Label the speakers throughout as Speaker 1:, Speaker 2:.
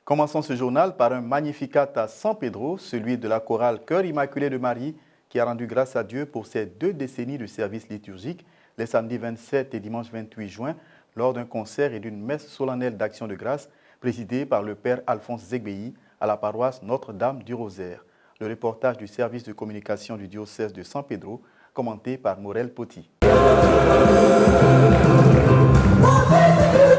Speaker 1: Commençons ce journal par un Magnificat à San Pedro, celui de la chorale Cœur Immaculé de Marie, qui a rendu grâce à Dieu pour ses 2 décennies de service liturgique, les samedis 27 et dimanche 28 juin, lors d'un concert et d'une messe solennelle d'action de grâce, présidée par le père Alphonse Zegbei à la paroisse Notre-Dame du Rosaire. Le reportage du service de communication du diocèse de San Pedro, commenté par Morel Poti.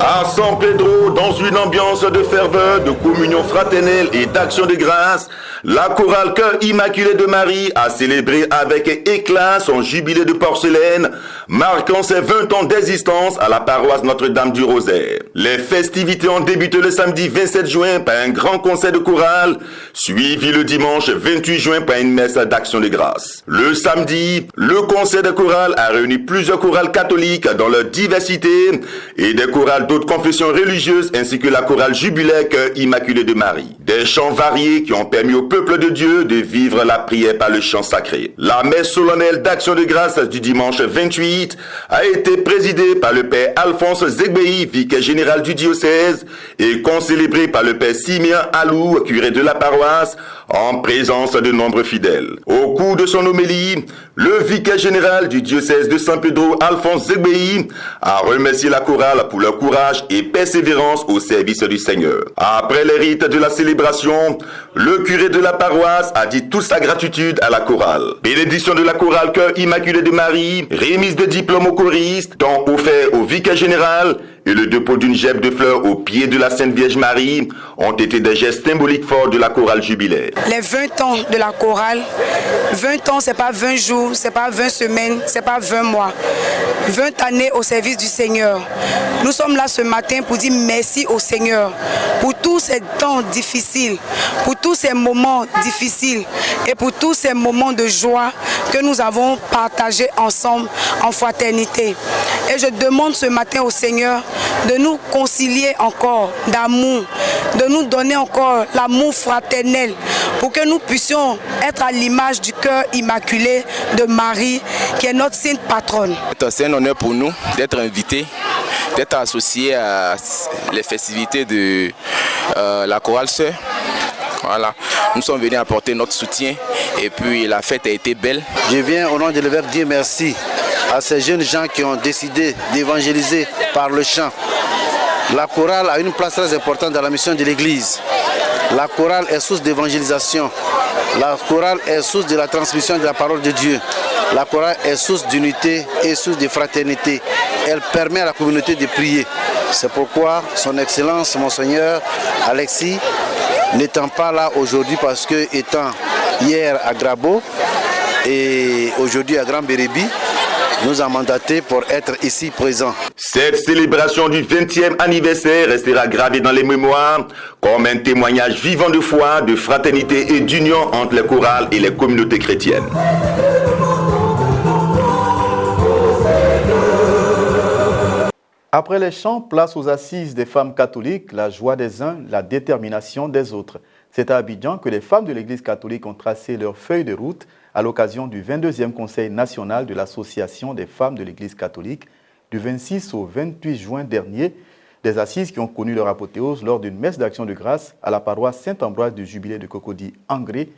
Speaker 2: À San Pedro, dans une ambiance de ferveur, de communion fraternelle et d'action de grâce, la chorale Cœur Immaculé de Marie a célébré avec éclat son jubilé de porcelaine, marquant ses 20 ans d'existence à la paroisse Notre-Dame du Rosaire. Les festivités ont débuté le samedi 27 juin par un grand concert de chorale, suivi le dimanche 28 juin par une messe d'action de grâce. Le samedi, le concert de chorale a réuni plusieurs chorales catholiques dans leur diversité et des chorales d'autres confessions religieuses ainsi que la chorale jubilaire Cœur Immaculé de Marie. Des chants variés qui ont permis au peuple de Dieu de vivre la prière par le chant sacré. La messe solennelle d'action de grâce du dimanche 28 a été présidée par le père Alphonse Zegbei, vicaire général du diocèse, et concélébrée par le père Simeon Alou, curé de la paroisse, en présence de nombreux fidèles. Au cours de son homélie, le vicaire général du diocèse de San Pedro, Alphonse Zegbei, a remercié la chorale pour leur courage et persévérance au service du Seigneur. Après les rites de la célébration, le curé de la paroisse a dit toute sa gratitude à la chorale. Bénédiction de la chorale Cœur Immaculé de Marie, remise de diplôme aux choristes, don offert au vicaire général et le dépôt d'une gemme de fleurs au pied de la Sainte Vierge Marie ont été des gestes symboliques forts de la chorale jubilaire.
Speaker 3: Les 20 ans de la chorale, 20 ans, c'est pas 20 jours, c'est pas 20 semaines, c'est pas 20 mois. 20 années au service du Seigneur. Nous sommes là ce matin pour dire merci au Seigneur pour tous ces temps difficiles, pour tous ces moments difficiles et pour tous ces moments de joie que nous avons partagés ensemble en fraternité. Et je demande ce matin au Seigneur de nous concilier encore d'amour, de nous donner encore l'amour fraternel pour que nous puissions être à l'image du cœur immaculé de Marie qui est notre sainte patronne.
Speaker 4: C'est un honneur pour nous d'être invités, d'être associés à les festivités de la chorale Sœur. Voilà. Nous sommes venus apporter notre soutien et puis la fête a été belle.
Speaker 5: Je viens au nom de l'évêque dire merci à ces jeunes gens qui ont décidé d'évangéliser par le chant. La chorale a une place très importante dans la mission de l'Église. La chorale est source d'évangélisation. La chorale est source de la transmission de la parole de Dieu. La chorale est source d'unité et source de fraternité. Elle permet à la communauté de prier. C'est pourquoi son Excellence, Monseigneur Alexis, n'étant pas là aujourd'hui parce que étant hier à Grabo et aujourd'hui à Grand Bérébi, nous a mandaté pour être ici présents.
Speaker 2: Cette célébration du 20e anniversaire restera gravée dans les mémoires comme un témoignage vivant de foi, de fraternité et d'union entre les chorales et les communautés chrétiennes.
Speaker 1: Après les chants, place aux assises des femmes catholiques, la joie des uns, la détermination des autres. C'est à Abidjan que les femmes de l'Église catholique ont tracé leur feuille de route à l'occasion du 22e Conseil national de l'Association des femmes de l'Église catholique du 26 au 28 juin dernier, des assises qui ont connu leur apothéose lors d'une messe d'action de grâce à la paroisse Saint-Ambroise du Jubilé de Cocody Angré.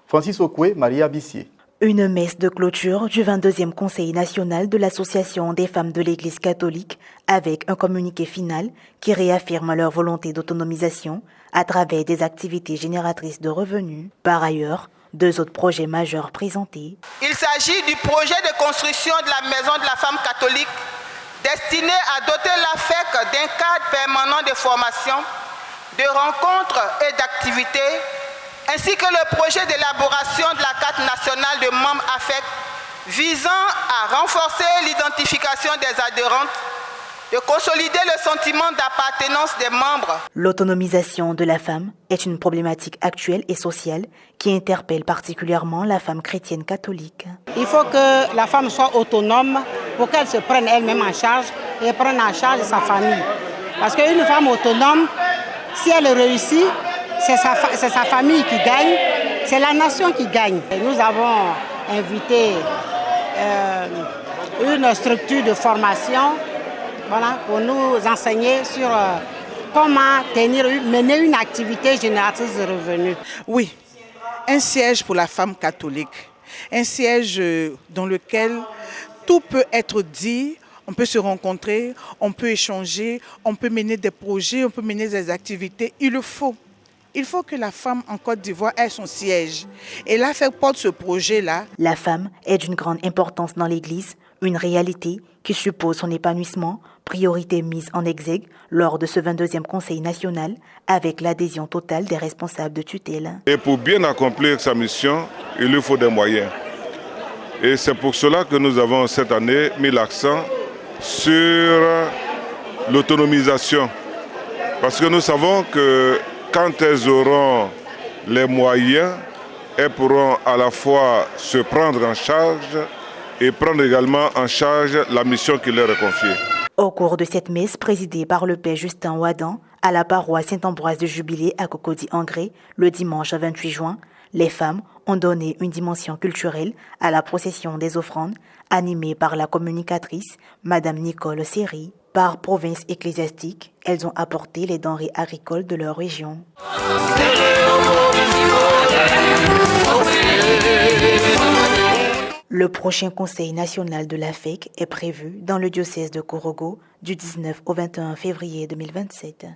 Speaker 1: Francis Okwe, Maria Bissier.
Speaker 6: Une messe de clôture du 22e Conseil national de l'Association des femmes de l'Église catholique avec un communiqué final qui réaffirme leur volonté d'autonomisation à travers des activités génératrices de revenus. Par ailleurs, 2 autres projets majeurs présentés.
Speaker 7: Il s'agit du projet de construction de la maison de la femme catholique destiné à doter l'AFEC d'un cadre permanent de formation, de rencontres et d'activités, ainsi que le projet d'élaboration de la carte nationale de membres AFEC visant à renforcer l'identification des adhérentes, de consolider le sentiment d'appartenance des membres.
Speaker 6: L'autonomisation de la femme est une problématique actuelle et sociale qui interpelle particulièrement la femme chrétienne catholique.
Speaker 8: Il faut que la femme soit autonome pour qu'elle se prenne elle-même en charge et prenne en charge sa famille. Parce qu'une femme autonome, si elle réussit, c'est sa famille qui gagne, c'est la nation qui gagne. Et nous avons invité une structure de formation pour nous enseigner sur comment mener une activité génératrice de revenus.
Speaker 9: Oui, un siège pour la femme catholique, un siège dans lequel tout peut être dit, on peut se rencontrer, on peut échanger, on peut mener des projets, on peut mener des activités. Il le faut. Il faut que la femme en Côte d'Ivoire ait son siège. Et là, fait porte ce projet-là.
Speaker 6: La femme est d'une grande importance dans l'Église, une réalité qui suppose son épanouissement, priorité mise en exergue lors de ce 22e Conseil national avec l'adhésion totale des responsables de tutelle.
Speaker 10: Et pour bien accomplir sa mission, il lui faut des moyens. Et c'est pour cela que nous avons cette année mis l'accent sur l'autonomisation. Parce que nous savons que quand elles auront les moyens, elles pourront à la fois se prendre en charge et prendre également en charge la mission qui leur est confiée.
Speaker 6: Au cours de cette messe présidée par le père Justin Ouadan à la paroisse Saint-Ambroise de Jubilé à Cocody-Angré le dimanche 28 juin, les femmes ont donné une dimension culturelle à la procession des offrandes animée par la communicatrice Madame Nicole Seri. Par province ecclésiastique, elles ont apporté les denrées agricoles de leur région. Le prochain conseil national de la FEC est prévu dans le diocèse de Korogo du 19 au 21 février 2027.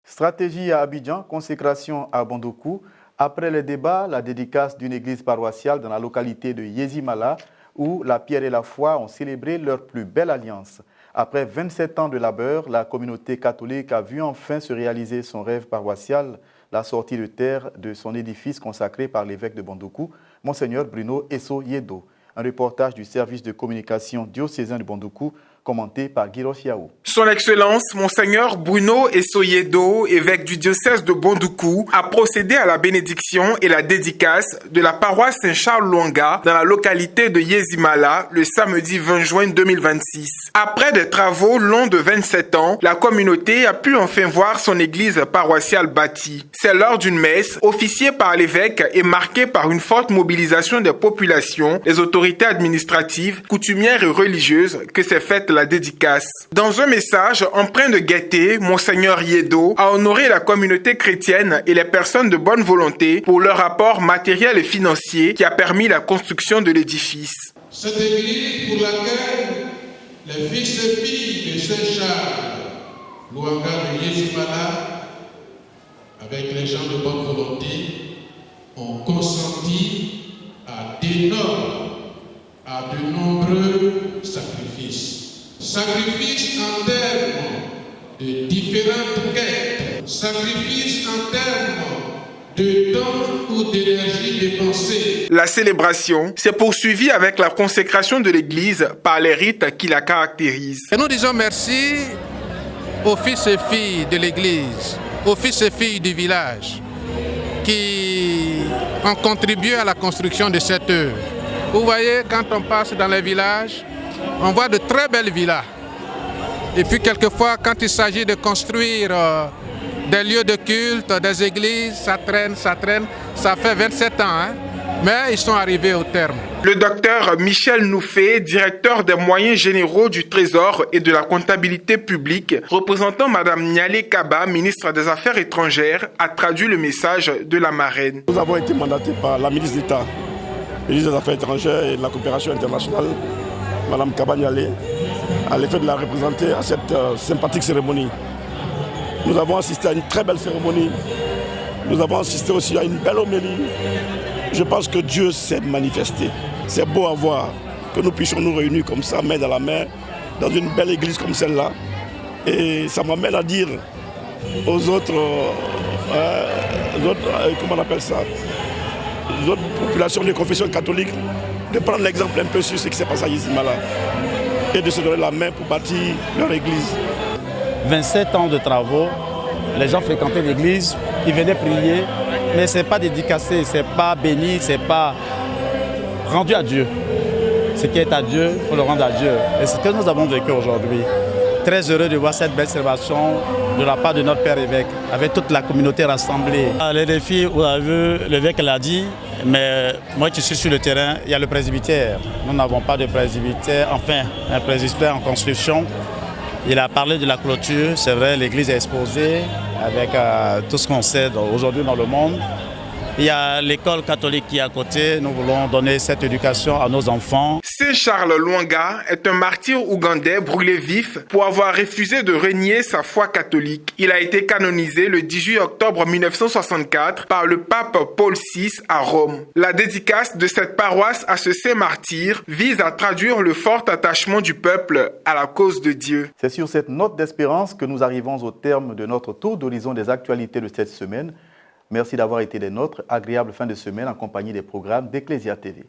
Speaker 1: Stratégie à Abidjan, consécration à Bondokou. Après les débats, la dédicace d'une église paroissiale dans la localité de Yezimala, où la pierre et la foi ont célébré leur plus belle alliance. Après 27 ans de labeur, la communauté catholique a vu enfin se réaliser son rêve paroissial, la sortie de terre de son édifice consacré par l'évêque de Bondokou, Monseigneur Bruno Esso Yedo. Un reportage du service de communication diocésain de Bondokou, commenté par Guiros Yao.
Speaker 11: Son Excellence, Monseigneur Bruno Esso Yedo, évêque du diocèse de Bondokou, a procédé à la bénédiction et la dédicace de la paroisse Saint-Charles-Luanga dans la localité de Yezimala le samedi 20 juin 2026. Après des travaux longs de 27 ans, la communauté a pu enfin voir son église paroissiale bâtie. C'est lors d'une messe officiée par l'évêque et marquée par une forte mobilisation des populations, des autorités administratives, coutumières et religieuses que s'est faite la dédicace. Dans un message empreint de gaieté, Monseigneur Yedo a honoré la communauté chrétienne et les personnes de bonne volonté pour leur apport matériel et financier qui a permis la construction de l'édifice.
Speaker 12: Cette église pour laquelle les fils et filles de Saint-Charles, Luanga de Yezimala, avec les gens de bonne volonté, ont consenti à de nombreux sacrifices. Sacrifices en termes de différentes quêtes, sacrifices en termes de temps ou d'énergie dépensée.
Speaker 11: La célébration s'est poursuivie avec la consécration de l'Église par les rites qui la caractérisent.
Speaker 13: Et nous disons merci aux fils et filles de l'Église, aux fils et filles du village qui ont contribué à la construction de cette œuvre. Vous voyez, quand on passe dans les villages, on voit de très belles villas. Et puis quelquefois, quand il s'agit de construire des lieux de culte, des églises, ça traîne. Ça fait 27 ans, hein? Mais ils sont arrivés au terme.
Speaker 11: Le docteur Michel Noufé, directeur des moyens généraux du Trésor et de la comptabilité publique, représentant Madame Nialé Kaba, ministre des Affaires étrangères, a traduit le message de la marraine.
Speaker 14: Nous avons été mandatés par la ministre d'État, ministre des Affaires étrangères et de la coopération internationale, Madame Kaba Nialé, à l'effet de la représenter à cette sympathique cérémonie. Nous avons assisté à une très belle cérémonie. Nous avons assisté aussi à une belle homélie. Je pense que Dieu s'est manifesté. C'est beau à voir que nous puissions nous réunir comme ça, main dans la main, dans une belle église comme celle-là. Et ça m'amène à dire aux autres comment on appelle ça, aux autres populations de confession catholique, de prendre l'exemple un peu sur ce qui s'est passé à Yezimala et de se donner la main pour bâtir leur église.
Speaker 15: 27 ans de travaux, les gens fréquentaient l'église, ils venaient prier, mais ce n'est pas dédicacé, ce n'est pas béni, ce n'est pas rendu à Dieu. Ce qui est à Dieu, il faut le rendre à Dieu. Et c'est ce que nous avons vécu aujourd'hui. Très heureux de voir cette belle célébration de la part de notre Père évêque, avec toute la communauté rassemblée. Les défis, vous avez vu, l'évêque l'a dit, mais moi qui suis sur le terrain, il y a le presbytère. Nous n'avons pas de presbytère, enfin un presbytère en construction. Il a parlé de la clôture, c'est vrai, l'église est exposée avec tout ce qu'on sait aujourd'hui dans le monde. Il y a l'école catholique qui est à côté, nous voulons donner cette éducation à nos enfants.
Speaker 11: Saint Charles Lwanga est un martyr ougandais brûlé vif pour avoir refusé de renier sa foi catholique. Il a été canonisé le 18 octobre 1964 par le pape Paul VI à Rome. La dédicace de cette paroisse à ce saint martyr vise à traduire le fort attachement du peuple à la cause de Dieu.
Speaker 1: C'est sur cette note d'espérance que nous arrivons au terme de notre tour d'horizon des actualités de cette semaine. Merci d'avoir été des nôtres. Agréable fin de semaine en compagnie des programmes d'Ecclesia TV.